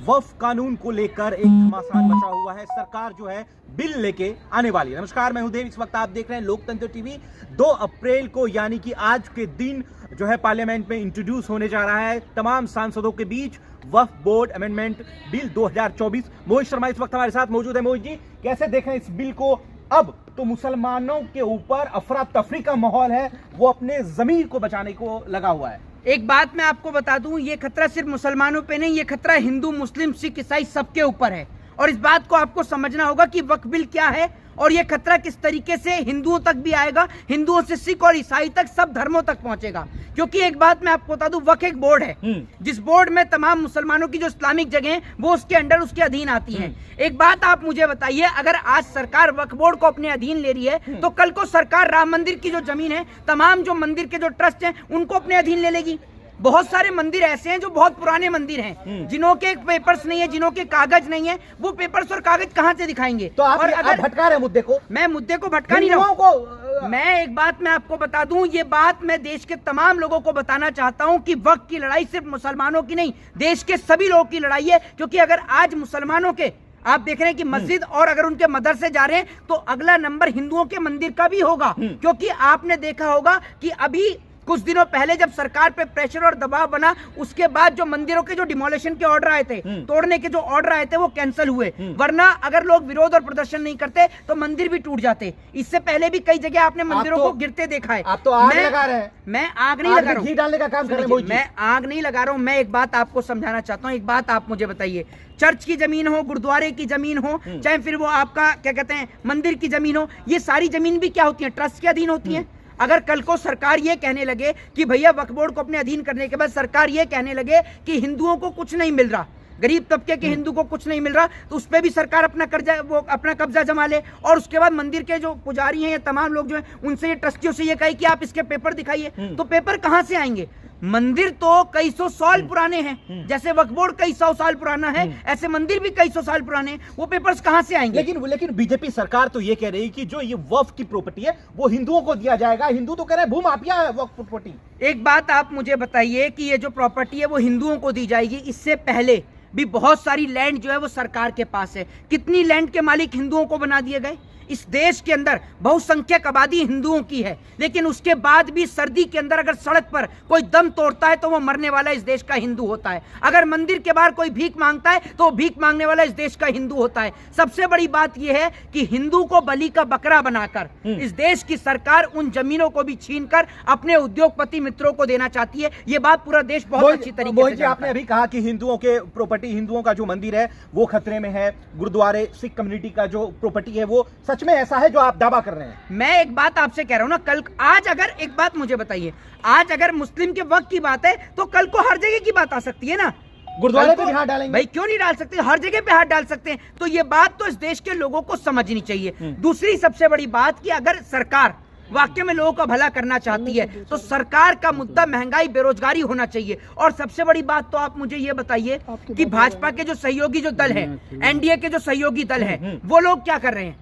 वक्फ कानून को लेकर एक घमासान मचा हुआ है। सरकार जो है बिल लेके आने वाली है। नमस्कार, मैं हूं देव। इस वक्त आप देख रहे हैं लोकतंत्र टीवी। 2 अप्रैल को यानी कि आज के दिन जो है पार्लियामेंट में इंट्रोड्यूस होने जा रहा है तमाम सांसदों के बीच वक्फ board amendment bill 2024। Mohit Sharma इस वक्त हमारे साथ मौजूद है। मोहित जी, कैसे देखें इस बिल को? अब तो मुसलमानों के ऊपर अफरा तफरी का माहौल है, वो अपने जमीर को बचाने को लगा हुआ है। एक बात मैं आपको बता दूं, ये खतरा सिर्फ मुसलमानों पे नहीं, ये खतरा हिंदू, मुस्लिम, सिख, ईसाई सबके ऊपर है। और इस बात को आपको समझना होगा कि वक्फ बिल क्या है और ये खतरा किस तरीके से हिंदुओं तक भी आएगा, हिंदुओं से सिख और ईसाई तक, सब धर्मों तक पहुंचेगा। क्योंकि एक बात मैं आपको बता दूं, वक्फ एक बोर्ड है जिस बोर्ड में तमाम मुसलमानों की जो इस्लामिक जगह हैं वो उसके अंडर, उसके अधीन आती हैं। एक बात आप मुझे बताइए, अगर आज सरकार वक्फ बोर्ड को अपने अधीन ले रही है तो कल को सरकार राम मंदिर की जो जमीन है, तमाम जो मंदिर के जो ट्रस्ट हैं उनको अपने अधीन ले लेगी। बहुत सारे मंदिर ऐसे हैं जो बहुत पुराने मंदिर हैं, जिन्हों के पेपर्स नहीं है, जिन्हों के कागज नहीं है, वो पेपर्स और कागज कहां से दिखाएंगे? तो आप अगर भटका रहे मुद्दे को। मैं मुद्दे को भटका नहीं रहा हूं। मैं एक बात मैं आपको बता दूं, ये बात मैं देश के तमाम लोगों को बताना चाहता हूं कि वक्फ की लड़ाई सिर्फ मुसलमानों की नहीं, देश के सभी लोगों की लड़ाई है। क्योंकि अगर आज मुसलमानों के आप देख रहे हैं कि मस्जिद और अगर उनके मदरसे जा रहे हैं तो अगला नंबर हिंदुओं के मंदिर का भी होगा। क्योंकि आपने देखा होगा कि अभी कुछ दिनों पहले जब सरकार पे प्रेशर और दबाव बना, उसके बाद जो मंदिरों के जो डिमोलिशन के ऑर्डर आए थे, तोड़ने के जो ऑर्डर आए थे, वो कैंसिल हुए। वरना अगर लोग विरोध और प्रदर्शन नहीं करते तो मंदिर भी टूट जाते। इससे पहले भी कई जगह आपने मंदिरों को गिरते देखा है। आप तो आग लगा रहे हैं। मैं आग नहीं लगा रहा हूं, डालने का काम कर रहे हैं। मैं आग नहीं लगा रहा हूं। मैं एक बात आपको समझाना चाहता हूं। एक बात आप मुझे बताइए, चर्च की जमीन हो, गुरुद्वारे की जमीन हो, चाहे फिर वो आपका क्या कहते हैं मंदिर की जमीन हो, ये सारी जमीन भी क्या होती है? ट्रस्ट के अधीन होती है। अगर कल को सरकार ये कहने लगे कि भैया वक्फ बोर्ड को अपने अधीन करने के बाद सरकार ये कहने लगे कि हिंदुओं को कुछ नहीं मिल रहा, गरीब तबके के हिंदू को कुछ नहीं मिल रहा, तो उस पर भी सरकार अपना कर्जा, वो अपना कब्जा जमा ले। और उसके बाद मंदिर के जो पुजारी हैं या तमाम लोग जो हैं उनसे ये ट्रस्टियों से ये कहे कि आप इसके पेपर दिखाइए, तो पेपर कहां से आएंगे? मंदिर तो कई सौ साल पुराने हैं। जैसे वक्फ बोर्ड कई सौ साल पुराना है, ऐसे मंदिर भी कई सौ साल पुराने हैं। वो पेपर्स कहां से आएंगे? लेकिन बीजेपी सरकार तो ये कह रही है कि जो ये वक्फ की प्रॉपर्टी है वो हिंदुओं को दिया जाएगा। हिंदू तो कह रहे हैं भूमाफिया है वक्फ प्रॉपर्टी। एक बात आप मुझे बताइए कि ये जो प्रॉपर्टी है वो हिंदुओं को दी जाएगी। इससे पहले भी बहुत सारी लैंड जो है वो सरकार के पास है। कितनी लैंड के मालिक हिंदुओं को बना दिए गए? इस देश के अंदर बहुसंख्यक आबादी हिंदुओं की है, लेकिन उसके बाद भी सर्दी के अंदर अगर सड़क पर कोई दम तोड़ता है तो वो मरने वाला इस देश का हिंदू होता है। अगर मंदिर के बाहर कोई भीख मांगता है तो भीख मांगने वाला इस देश का हिंदू होता है। सबसे बड़ी बात यह है कि हिंदू को बलि का बकरा बनाकर इस देश की सरकार उन जमीनों को भी छीनकर अपने उद्योगपति मित्रों को देना चाहती है। ये बात पूरा देश बहुत अच्छी तरीके से जानता है। आपने अभी कहा कि हिंदुओं के प्रॉपर्टी, हिंदुओं का जो मंदिर है वो खतरे में है, गुरुद्वारे, सिख कम्युनिटी का जो प्रॉपर्टी है वो सच में ऐसा है जो आप दावा कर रहे हैं? मैं एक बात आपसे कह रहा हूं ना, कल आज अगर एक बात मुझे बताइए, आज अगर मुस्लिम के वक्त की बात है तो कल को हर जगह की बात आ सकती है ना। गुरुद्वारे पे भी हाथ डालेंगे भाई, क्यों नहीं डाल सकते? हर जगह पे हाथ डाल सकते हैं। तो ये बात तो इस देश के लोगों को समझनी चाहिए। दूसरी सबसे बड़ी बात कि अगर सरकार वाकई में लोगों का भला करना चाहती है तो सरकार का मुद्दा महंगाई, बेरोजगारी होना चाहिए। और सबसे बड़ी बात तो आप मुझे ये बताइए कि भाजपा के जो सहयोगी जो दल है, एनडीए के जो सहयोगी दल है, वो लोग क्या कर रहे हैं?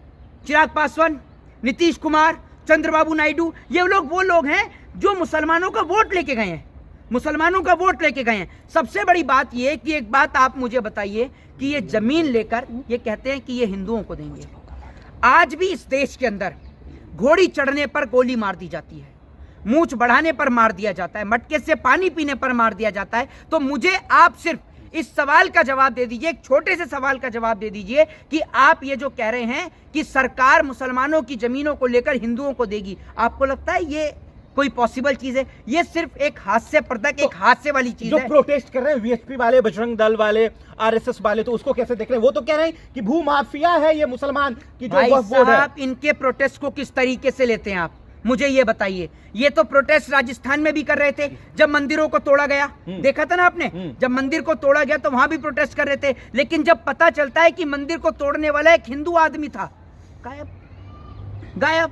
चिराग पासवान, नीतीश कुमार, चंद्रबाबू नायडू, ये लोग वो लोग हैं जो मुसलमानों का वोट लेके गए हैं, मुसलमानों का वोट लेके गए हैं। सबसे बड़ी बात ये कि एक बात आप मुझे बताइए कि ये जमीन लेकर ये कहते हैं कि ये हिंदुओं को देंगे। आज भी इस देश के अंदर घोड़ी चढ़ने पर गोली मार दी जाती है, मूंछ बढ़ाने पर मार दिया जाता है, मटके से पानी पीने पर मार दिया जाता है। तो मुझे आप सिर्फ इस सवाल का जवाब दे दीजिए, एक छोटे से सवाल का जवाब दे दीजिए कि आप ये जो कह रहे हैं कि सरकार मुसलमानों की जमीनों को लेकर हिंदुओं को देगी, आपको लगता है ये कोई पॉसिबल चीज है? ये सिर्फ एक हास्यप्रदक, एक हास्य वाली चीज है। जो प्रोटेस्ट कर रहे हैं वीएचपी वाले, बजरंग दल वाले, आरएसएस वाले, तो उसको कैसे देख रहे हैं? वो तो कह रहे हैं कि भूमाफिया है ये मुसलमान की जो वक्फ बोर्ड है। आप इनके प्रोटेस्ट को किस तरीके से लेते हैं? आप मुझे ये बताइए। ये तो प्रोटेस्ट राजस्थान में भी कर रहे थे जब मंदिरों को तोड़ा गया, देखा था ना आपने? जब मंदिर को तोड़ा गया तो वहां भी प्रोटेस्ट कर रहे थे, लेकिन जब पता चलता है कि मंदिर को तोड़ने वाला एक हिंदू आदमी था, गायब गायब।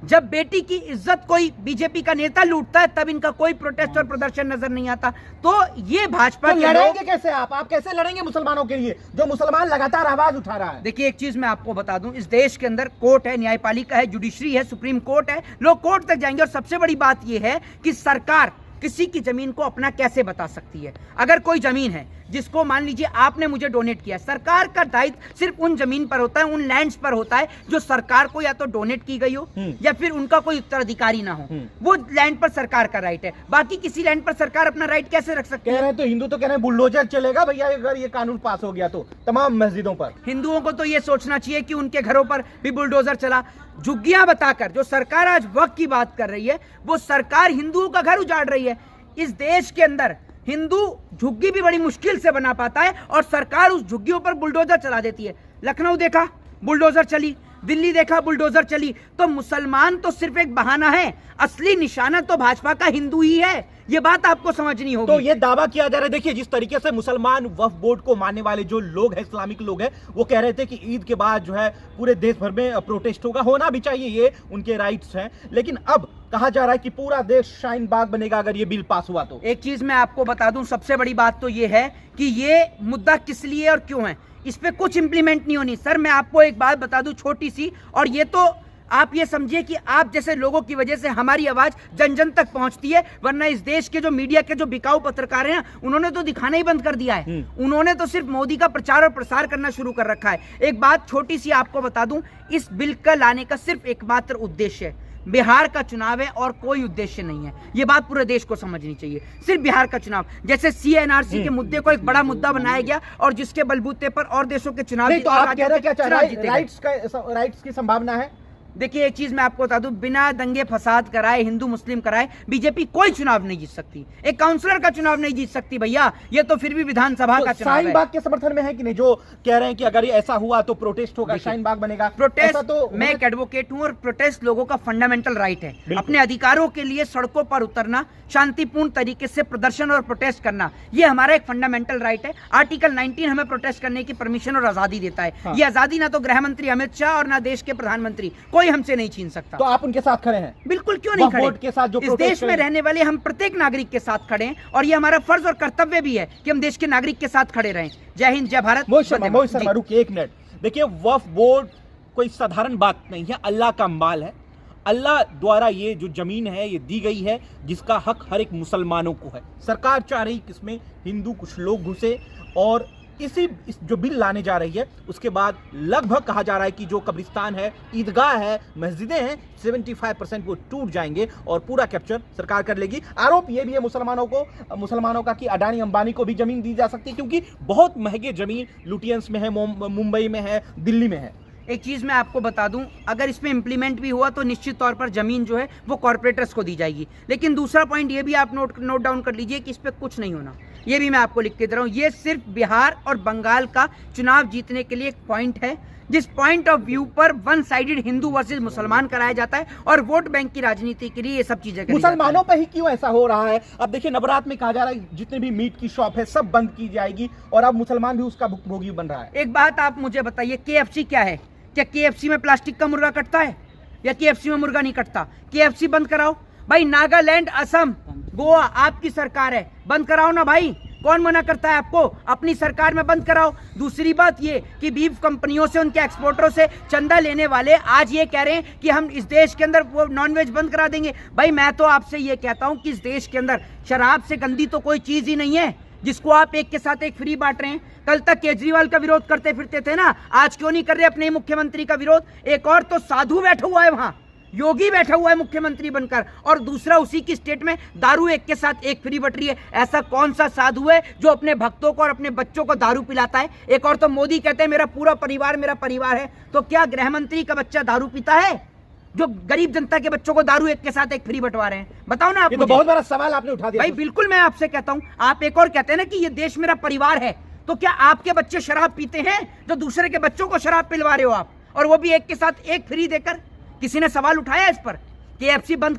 जब बेटी की इज्जत कोई बीजेपी का नेता लूटता है तब इनका कोई प्रोटेस्ट और प्रदर्शन नजर नहीं आता। तो ये भाजपा तो लड़ेंगे कैसे? आप कैसे लड़ेंगे मुसलमानों के लिए जो मुसलमान लगातार आवाज उठा रहा है? देखिए, एक चीज मैं आपको बता दूं, इस देश के अंदर कोर्ट है, न्यायपालिका है, जुडिशरी है, सुप्रीम कोर्ट है, लोग कोर्ट तक जाएंगे। और सबसे बड़ी बात यह है कि सरकार किसी की जमीन को अपना कैसे बता सकती है। अगर कोई जमीन है जिसको मान लीजिए आपने मुझे डोनेट किया, सरकार का दायित्व सिर्फ उन जमीन पर होता है, उन लैंड्स पर होता है जो सरकार को या तो डोनेट की गई हो या फिर उनका कोई उत्तराधिकारी ना हो, वो लैंड पर सरकार का राइट है। बाकी किसी लैंड पर सरकार अपना राइट कैसे रख सकती है? कह रहे हैं तो हिंदू तो कह रहे हैं बुलडोजर चलेगा भैया अगर ये कानून पास हो गया तो तमाम मस्जिदों पर। हिंदुओं को तो ये सोचना चाहिए कि उनके घरों पर भी बुलडोजर चला। झुग्गियां बताकर जो सरकार आज वक्त की बात कर रही है, वो सरकार हिंदुओं का घर उजाड़ रही है। इस देश के अंदर हिंदू झुग्गी भी बड़ी मुश्किल से बना पाता है और सरकार उस झुग्गियों पर बुलडोजर चला देती है। लखनऊ देखा बुलडोजर चली, दिल्ली देखा बुलडोजर चली। तो मुसलमान तो सिर्फ एक बहाना है, असली निशाना तो भाजपा का हिंदू ही है। ये बात आपको समझनी होगी। तो ये दावा किया जा रहा है, देखिए जिस तरीके से मुसलमान वक्फ बोर्ड को मानने वाले जो लोग हैं, इस्लामिक लोग हैं, वो कह रहे थे कि ईद के बाद जो है पूरे देश भर में प्रोटेस्ट होगा, होना भी चाहिए, ये उनके राइट्स हैं। लेकिन अब कहा जा रहा है कि पूरा देश शाहीन बाग बनेगा अगर ये बिल पास हुआ तो। एक चीज मैं आपको बता दूं, सबसे बड़ी बात तो ये है कि ये मुद्दा किस लिए और क्यों है, इस पे कुछ इंप्लीमेंट नहीं होनी। सर मैं आपको एक बात बता दूं छोटी सी, और ये तो आप ये समझिए कि आप जैसे लोगों की वजह से हमारी आवाज जन जन तक पहुंचती है, वरना इस देश के जो मीडिया के जो बिकाऊ पत्रकार हैं उन्होंने तो दिखाना ही बंद कर दिया है। उन्होंने तो सिर्फ मोदी का प्रचार और प्रसार करना शुरू कर रखा है। एक बात छोटी सी आपको बता दूं, इस बिल का लाने का सिर्फ एकमात्र उद्देश्य है, बिहार का चुनाव है और कोई उद्देश्य नहीं है। ये बात पूरे देश को समझनी चाहिए, सिर्फ बिहार का चुनाव। जैसे CNRC के मुद्दे को एक बड़ा मुद्दा बनाया गया और जिसके बलबूते पर और देशों के चुनाव तो आप कह रहे हैं क्या राइट्स की संभावना है? देखिए एक चीज मैं आपको बता दूं, बिना दंगे फसाद कराए, हिंदू मुस्लिम कराए बीजेपी कोई चुनाव नहीं जीत सकती। एक काउंसलर का चुनाव नहीं जीत सकती भैया, ये तो फिर भी विधानसभा का चुनाव है। शाहीन बाग के समर्थन में है कि नहीं, जो कह रहे हैं कि अगर ये ऐसा हुआ तो प्रोटेस्ट होगा, शाहीन बाग बनेगा। प्रोटेस्ट तो मैं एक एडवोकेट हूं और प्रोटेस्ट लोगों का फंडामेंटल राइट है। अपने अधिकारों के लिए सड़कों पर उतरना, शांतिपूर्ण तरीके से प्रदर्शन और प्रोटेस्ट करना, ये हमारा एक फंडामेंटल राइट है। आर्टिकल 19 हमें प्रोटेस्ट करने की परमिशन और आजादी देता है। ये आजादी ना तो गृह मंत्री अमित शाह और ना देश के प्रधानमंत्री कोई हमसे नहीं छीन सकता। तो आप उनके साथ खड़े हैं? बिल्कुल, क्यों नहीं खड़े। के साथ जो इस देश में रहने वाले हम प्रत्येक नागरिक के साथ खड़े हैं और ये हमारा फर्ज और कर्तव्य भी है कि हम देश के नागरिक के साथ खड़े रहें। जय हिंद, जय भारत। मोहित शर्मा रुकिए एक मिनट। देखिए वक्फ बोर्ड कोई साधारण बात नहीं है, अल्लाह का माल है। अल्लाह द्वारा ये जो जमीन है ये दी गई है, जिसका हक हर एक मुसलमानों को है। सरकार चाह रही कि इसमें हिंदू कुछ लोग घुसे और इस जो बिल लाने जा रही है उसके बाद लगभग कहा जा रहा है कि जो कब्रिस्तान है, ईदगाह है, मस्जिदें हैं, 75% वो टूट जाएंगे और पूरा कैप्चर सरकार कर लेगी। आरोप ये भी है मुसलमानों का कि अडानी अंबानी को भी जमीन दी जा सकती है, क्योंकि बहुत महंगे जमीन लुटियंस में है, मुंबई में है, दिल्ली में है। एक चीज मैं आपको बता दूं, अगर इसमें इंप्लीमेंट भी हुआ तो निश्चित तौर पर जमीन जो है वो कॉर्पोरेटर्स को दी जाएगी। लेकिन दूसरा पॉइंट ये भी आप नोट डाउन कर लीजिए कि इस पे कुछ नहीं होना, ये भी मैं आपको लिख के दे रहा हूं। ये सिर्फ बिहार और बंगाल का चुनाव जीतने के लिए एक पॉइंट है, जिस पॉइंट ऑफ व्यू पर वन साइडेड हिंदू वर्सेस मुसलमान कराया जाता है और वोट बैंक की राजनीति के लिए ये सब चीजें मुसलमानों पर ही क्यों ऐसा हो रहा है? अब देखिए नवरात्र में कहा जा रहा है जितने भी मीट की शॉप है सब बंद की जाएगी और अब मुसलमान भी उसका भुक्तभोगी बन रहा है। एक बात आप मुझे बताइए, KFC क्या है? क्या KFC में प्लास्टिक का मुर्गा कटता है या KFC में मुर्गा नहीं कटता? KFC बंद कराओ भाई। नागालैंड, असम, गोवा आपकी सरकार है, बंद कराओ ना भाई, कौन मना करता है आपको? अपनी सरकार में बंद कराओ। दूसरी बात ये कि बीफ कंपनियों से, उनके एक्सपोर्टरों से चंदा लेने वाले आज ये कह रहे हैं कि हम इस देश के अंदर वो नॉनवेज बंद करा देंगे। भाई मैं तो आपसे ये कहता हूं कि इस देश के अंदर शराब से गंदी तो कोई चीज ही नहीं है जिसको आप एक के साथ एक फ्री बांट रहे हैं। कल तक केजरीवाल का विरोध करते फिरते थे ना, आज क्यों नहीं कर रहे अपने मुख्यमंत्री का विरोध? एक और तो साधु बैठा हुआ है वहां, योगी बैठा हुआ है मुख्यमंत्री बनकर, और दूसरा उसी की स्टेट में दारू एक के साथ एक फ्री बट रही है। ऐसा कौन सा साधु है जो अपने भक्तों को और अपने बच्चों को दारू पिलाता है? एक और तो मोदी कहते हैं मेरा पूरा परिवार मेरा परिवार है, तो क्या गृह मंत्री का बच्चा दारू पीता है जो गरीब जनता के बच्चों को दारू एक के साथ एक फ्री बंटवा रहे हैं? बताओ ना आप। ये तो बहुत बड़ा सवाल आपने उठा दिया भाई। बिल्कुल, मैं आपसे कहता हूं, आप एक और कहते हैं ना कि ये देश मेरा परिवार है, तो क्या आपके बच्चे शराब पीते हैं जो दूसरे के बच्चों को शराब पिलवा रहे हो आप, और वो भी एक के साथ एक फ्री देकर? किसी ने सवाल उठाया इस पर? KFC बंद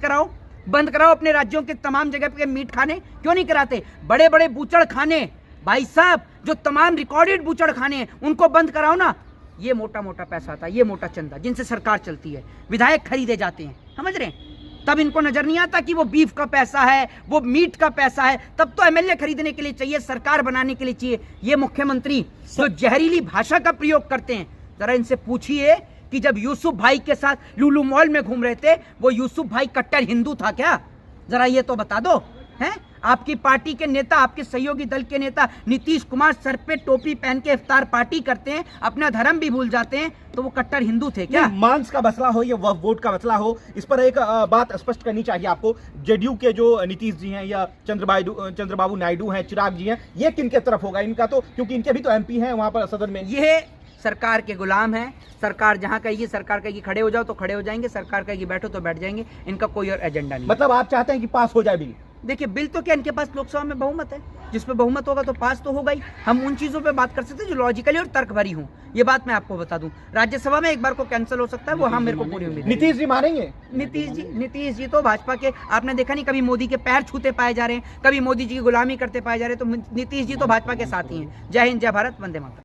कराओ अपने राज्यों के तमाम जगह पे मीट खाने क्यों नहीं कराते? बड़े बड़े बूचड़ खाने भाई साहब, जो तमाम रिकॉर्डेड बूचड़ खाने हैं उनको बंद कराओ ना। ये मोटा मोटा पैसा आता है, ये मोटा चंदा जिनसे सरकार चलती है, विधायक खरीदे जाते हैं, समझ रहे हैं? तब इनको नजर नहीं आता कि वो बीफ का पैसा है, वो मीट का पैसा है। तब तो MLA खरीदने के लिए चाहिए, सरकार बनाने के लिए चाहिए। ये मुख्यमंत्री जो जहरीली भाषा का प्रयोग करते हैं, जरा इनसे पूछिए कि जब यूसुफ भाई के साथ लुलु मॉल में घूम रहे थे, वो यूसुफ भाई कट्टर हिंदू था क्या? जरा ये तो बता दो। हैं आपकी पार्टी के नेता, आपके सहयोगी दल के नेता नीतीश कुमार सर पे टोपी पहन के इफ्तार पार्टी करते हैं, अपना धर्म भी भूल जाते हैं, तो वो कट्टर हिंदू थे क्या? मांस का मसला हो या वोट का मसला हो, इस पर एक बात स्पष्ट करनी चाहिए आपको। जेडीयू के जो नीतीश जी हैं या चंद्रबाबू नायडू हैं, चिराग जी हैं, ये किन के तरफ होगा इनका? तो क्योंकि इनके भी तो एमपी हैं वहां पर सदन में। ये सरकार के गुलाम है। सरकार जहां कहेगी, सरकार कहेगी खड़े हो जाओ तो खड़े हो जाएंगे, सरकार कहेगी बैठो तो बैठ जाएंगे। इनका कोई और एजेंडा नहीं। मतलब आप चाहते हैं कि पास हो जाए बिल? देखिए, बिल तो क्या, इनके पास लोकसभा में बहुमत है, जिस पे बहुमत होगा तो पास तो होगा ही। हम उन चीजों पे बात कर सकते हैं जो लॉजिकली और तर्क भरी हूं। ये बात मैं आपको बता दूं, राज्यसभा में एक बार को कैंसिल हो सकता है, वो मेरे को पूरी उम्मीद है। नीतीश जी मानेंगे? नीतीश जी तो भाजपा के, आपने देखा नहीं, कभी मोदी के पैर छूते पाए जा रहे हैं, कभी मोदी जी की गुलामी करते पाए जा रहे हैं, तो नीतीश जी तो भाजपा के साथ ही हैं। जय हिंद, जय भारत, वंदे मातरम।